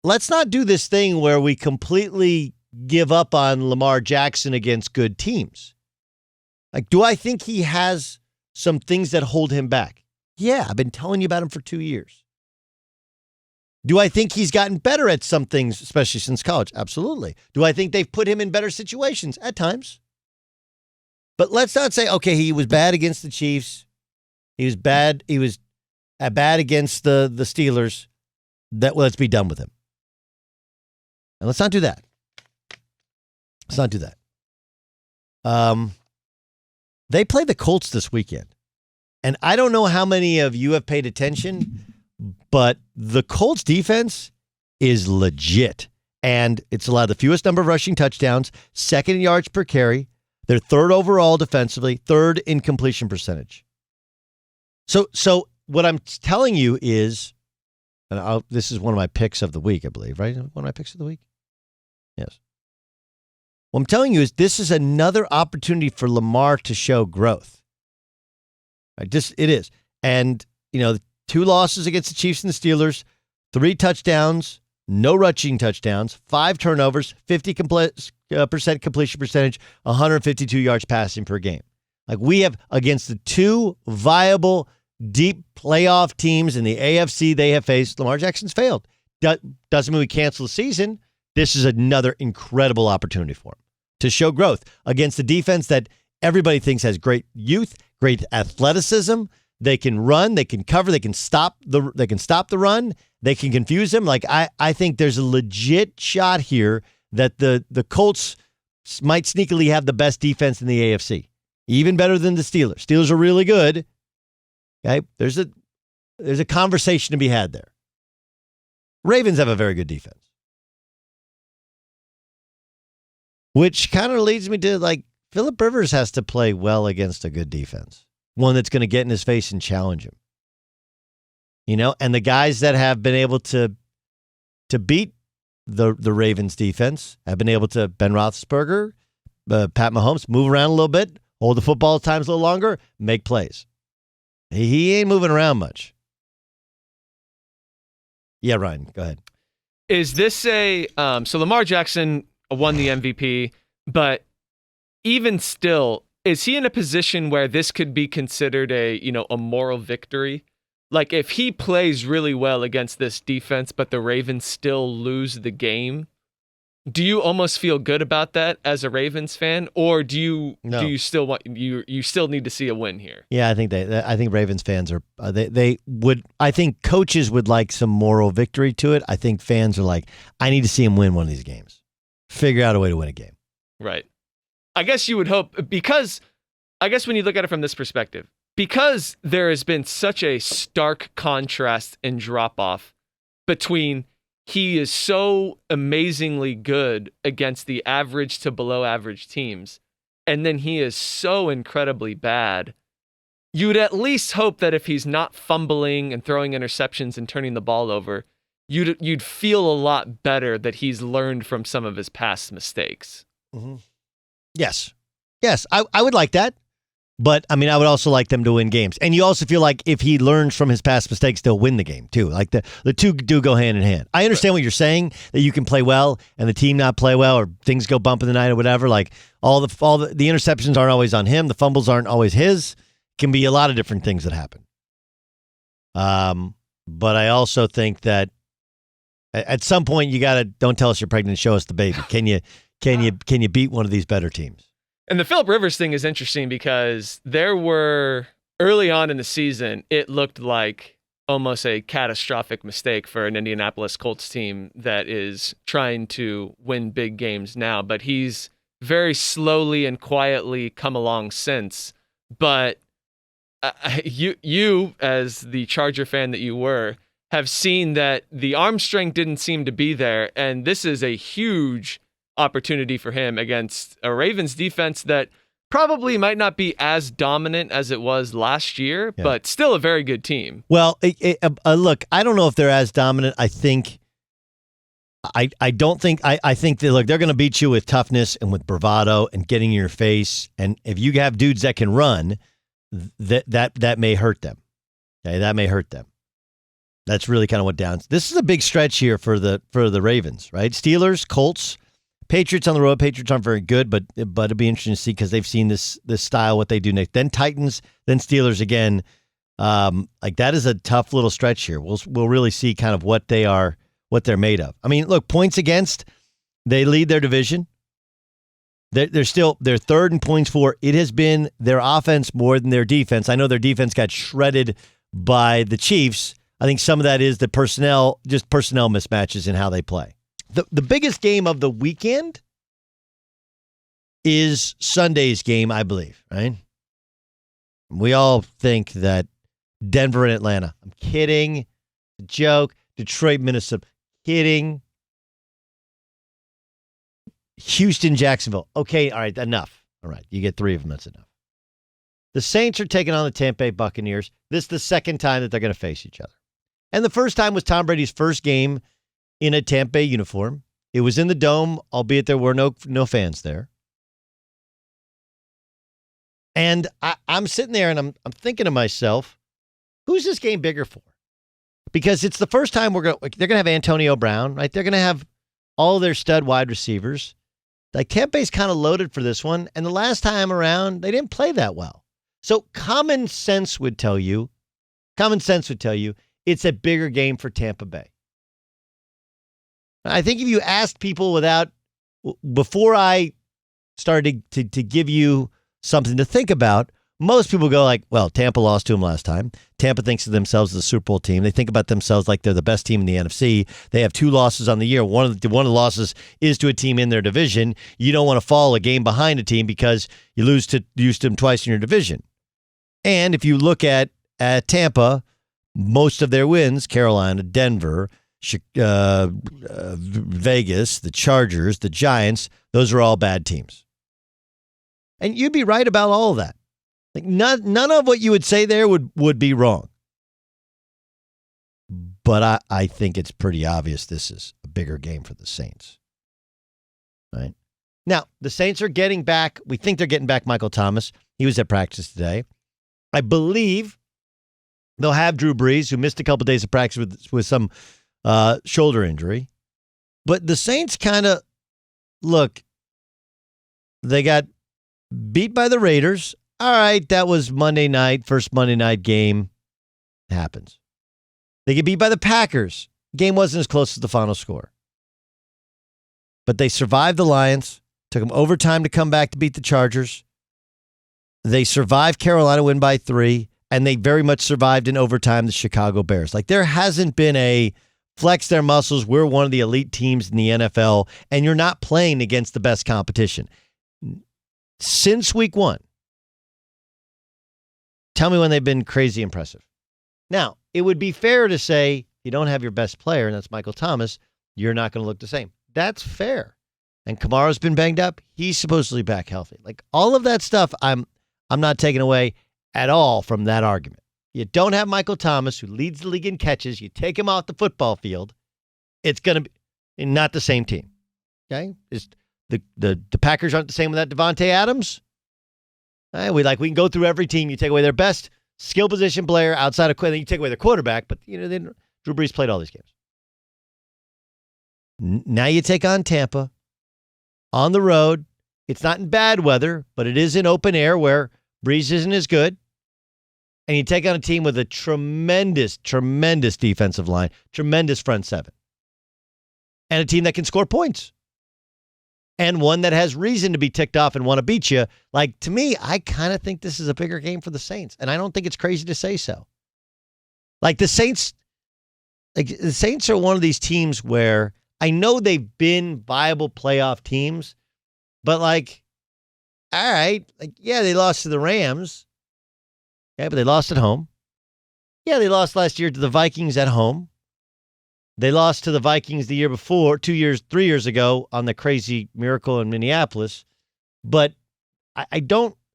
let's not do this thing where we completely give up on Lamar Jackson against good teams. Like, do I think he has some things that hold him back? Yeah, I've been telling you about him for 2 years. Do I think he's gotten better at some things, especially since college? Absolutely. Do I think they've put him in better situations? At times. But let's not say, okay, he was bad against the Chiefs. He was bad against the Steelers. Let's be done with him. And let's not do that. Let's not do that. They play the Colts this weekend. And I don't know how many of you have paid attention, but the Colts defense is legit. And it's allowed the fewest number of rushing touchdowns, second in yards per carry. They're third overall defensively, third in completion percentage. So what I'm telling you is, and this is one of my picks of the week, I believe, right? One of my picks of the week? Yes. What I'm telling you is this is another opportunity for Lamar to show growth. Right? It is. And, 2 losses against the Chiefs and the Steelers, 3 touchdowns, no rushing touchdowns, 5 turnovers, 50% completion percentage, 152 yards passing per game. Like, we have, against the 2 viable, deep playoff teams in the AFC they have faced, Lamar Jackson's failed. Doesn't mean we cancel the season. This is another incredible opportunity for him to show growth against the defense that everybody thinks has great youth, great athleticism. They can run, they can cover, they can stop the run, they can confuse him. Like, I think there's a legit shot here that the Colts might sneakily have the best defense in the AFC, even better than the Steelers. Steelers are really good. Okay, there's a conversation to be had there. Ravens have a very good defense. Which kind of leads me to, like, Phillip Rivers has to play well against a good defense. One that's going to get in his face and challenge him. And the guys that have been able to beat the Ravens defense have been able to, Ben Roethlisberger, Pat Mahomes, move around a little bit, hold the football at times a little longer, make plays. He ain't moving around much. Yeah, Ryan, go ahead. Is this so Lamar Jackson won the MVP, but even still, is he in a position where this could be considered a moral victory? Like, if he plays really well against this defense, but the Ravens still lose the game, do you almost feel good about that as a Ravens fan, or do you still want you still need to see a win here? Yeah, I think Ravens fans are they would. I think coaches would like some moral victory to it. I think fans are like, I need to see him win one of these games. Figure out a way to win a game. Right. I guess you would hope, because I guess when you look at it from this perspective, because there has been such a stark contrast and drop-off between he is so amazingly good against the average to below average teams, and then he is so incredibly bad, you'd at least hope that if he's not fumbling and throwing interceptions and turning the ball over, you'd feel a lot better that he's learned from some of his past mistakes. Mm-hmm. Yes, I would like that. But, I mean, I would also like them to win games. And you also feel like if he learns from his past mistakes, they'll win the game, too. Like, the two do go hand in hand. I understand what you're saying, that you can play well and the team not play well, or things go bump in the night or whatever. Like, all the interceptions aren't always on him. The fumbles aren't always his. It can be a lot of different things that happen. But I also think that at some point you got to, don't tell us you're pregnant, show us the baby. Can you beat one of these better teams? And the Phillip Rivers thing is interesting because there were, early on in the season, it looked like almost a catastrophic mistake for an Indianapolis Colts team that is trying to win big games now. But he's very slowly and quietly come along since. But you, as the Charger fan that you were, have seen that the arm strength didn't seem to be there. And this is a huge opportunity for him against a Ravens defense that probably might not be as dominant as it was last year, but still a very good team. Well, look, I don't know if they're as dominant. I think that, look, they're going to beat you with toughness and with bravado and getting in your face. And if you have dudes that can run, that may hurt them. Okay, that may hurt them. That's really kind of what downs. This is a big stretch here for the Ravens, right? Steelers, Colts, Patriots on the road. Patriots aren't very good, but it'd be interesting to see because they've seen this style, what they do next. Then Titans, then Steelers again. Like that is a tough little stretch here. We'll really see kind of what they're made of. I mean, look, points against, they lead their division. They're third in points for. It has been their offense more than their defense. I know their defense got shredded by the Chiefs. I think some of that is the personnel mismatches in how they play. The biggest game of the weekend is Sunday's game, I believe, right? We all think that Denver and Atlanta. I'm kidding. Joke. Detroit, Minnesota. Kidding. Houston, Jacksonville. Okay, all right, enough. All right, you get 3 of them. That's enough. The Saints are taking on the Tampa Bay Buccaneers. This is the second time that they're going to face each other. And the first time was Tom Brady's first game in a Tampa Bay uniform. It was in the Dome, albeit there were no fans there. And I'm sitting there and I'm thinking to myself, who's this game bigger for? Because it's the first time they're going to have Antonio Brown, right? They're going to have all their stud wide receivers. Like Tampa Bay's kind of loaded for this one. And the last time around, they didn't play that well. So common sense would tell you it's a bigger game for Tampa Bay. I think if you asked people before I started to give you something to think about, most people go like, well, Tampa lost to them last time. Tampa thinks of themselves as a Super Bowl team. They think about themselves like they're the best team in the NFC. They have 2 losses on the year. One of the losses is to a team in their division. You don't want to fall a game behind a team because you lose to them twice in your division. And if you look at Tampa, most of their wins, Carolina, Denver, Vegas, the Chargers, the Giants, those are all bad teams. And you'd be right about all of that. Like none of what you would say there would be wrong. But I think it's pretty obvious this is a bigger game for the Saints. Right? Now, the Saints are getting back. We think they're getting back Michael Thomas. He was at practice today. I believe they'll have Drew Brees, who missed a couple of days of practice with some shoulder injury. But the Saints kind of, look, they got beat by the Raiders. All right, that was Monday night, first Monday night game. It happens. They get beat by the Packers. Game wasn't as close as the final score. But they survived the Lions. Took them overtime to come back to beat the Chargers. They survived Carolina, win by 3. And they very much survived in overtime the Chicago Bears. Like there hasn't been a flex their muscles. We're one of the elite teams in the NFL. And you're not playing against the best competition. Since week 1. Tell me when they've been crazy impressive. Now, it would be fair to say you don't have your best player, and that's Michael Thomas, you're not going to look the same. That's fair. And Kamara's been banged up. He's supposedly back healthy. Like all of that stuff, I'm not taking away at all from that argument. You don't have Michael Thomas, who leads the league in catches. You take him off the football field. It's going to be not the same team. Okay? The Packers aren't the same without Devontae Adams. We can go through every team. You take away their best skill position player outside of you take away their quarterback, but Drew Brees played all these games. Now you take on Tampa on the road. It's not in bad weather, but it is in open air where Brees isn't as good. And you take on a team with a tremendous, tremendous defensive line, tremendous front seven, and a team that can score points. And one that has reason to be ticked off and want to beat you. Like, to me, I kind of think this is a bigger game for the Saints. And I don't think it's crazy to say so. Like, the Saints are one of these teams where I know they've been viable playoff teams, but all right, they lost to the Rams. Yeah, but they lost at home. Yeah, they lost last year to the Vikings at home. They lost to the Vikings the year before, 3 years ago on the crazy miracle in Minneapolis. But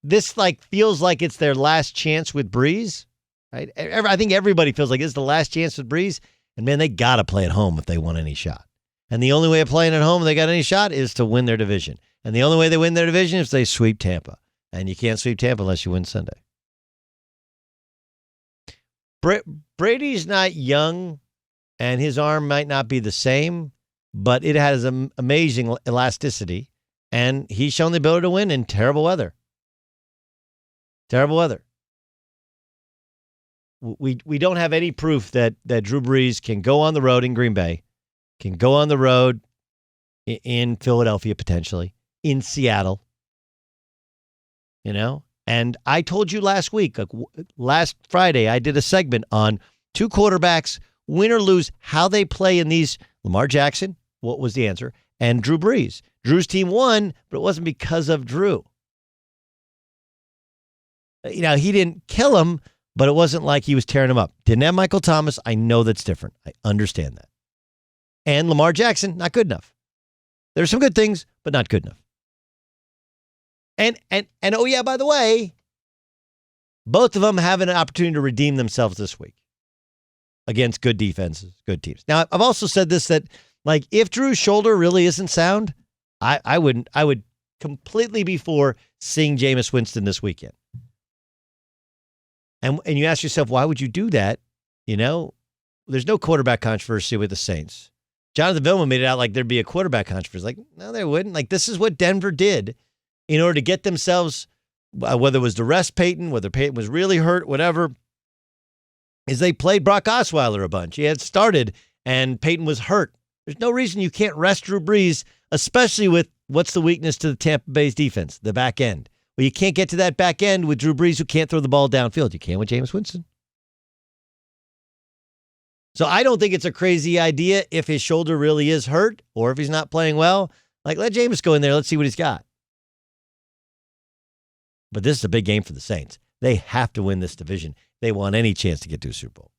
this feels like it's their last chance with Brees. Right? I think everybody feels like it's the last chance with Brees. And man, they got to play at home if they want any shot. And the only way of playing at home if they got any shot is to win their division. And the only way they win their division is if they sweep Tampa. And you can't sweep Tampa unless you win Sunday. Brady's not young, and his arm might not be the same, but it has amazing elasticity, and he's shown the ability to win in terrible weather. Terrible weather. We don't have any proof that Drew Brees can go on the road in Green Bay, can go on the road in Philadelphia potentially, in Seattle. You know? And I told you last week, last Friday, I did a segment on two quarterbacks, win or lose, how they play in these. Lamar Jackson, what was the answer? And Drew Brees. Drew's team won, but it wasn't because of Drew. You know, he didn't kill him, but it wasn't like he was tearing him up. Didn't have Michael Thomas. I know that's different. I understand that. And Lamar Jackson, not good enough. There's some good things, but not good enough. And oh yeah, by the way, both of them have an opportunity to redeem themselves this week against good defenses, good teams. Now, I've also said this, that like if Drew's shoulder really isn't sound, I would completely be for seeing Jameis Winston this weekend. And you ask yourself, why would you do that? You know, there's no quarterback controversy with the Saints. Jonathan Vilma made it out like there'd be a quarterback controversy. Like, no, there wouldn't. Like, this is what Denver did in order to get themselves, whether it was to rest Peyton, whether Peyton was really hurt, whatever, is they played Brock Osweiler a bunch. He had started, and Peyton was hurt. There's no reason you can't rest Drew Brees, especially with what's the weakness to the Tampa Bay's defense, the back end. Well, you can't get to that back end with Drew Brees, who can't throw the ball downfield. You can with Jameis Winston. So I don't think it's a crazy idea if his shoulder really is hurt or if he's not playing well. Like, let Jameis go in there. Let's see what he's got. But this is a big game for the Saints. They have to win this division. They want any chance to get to a Super Bowl.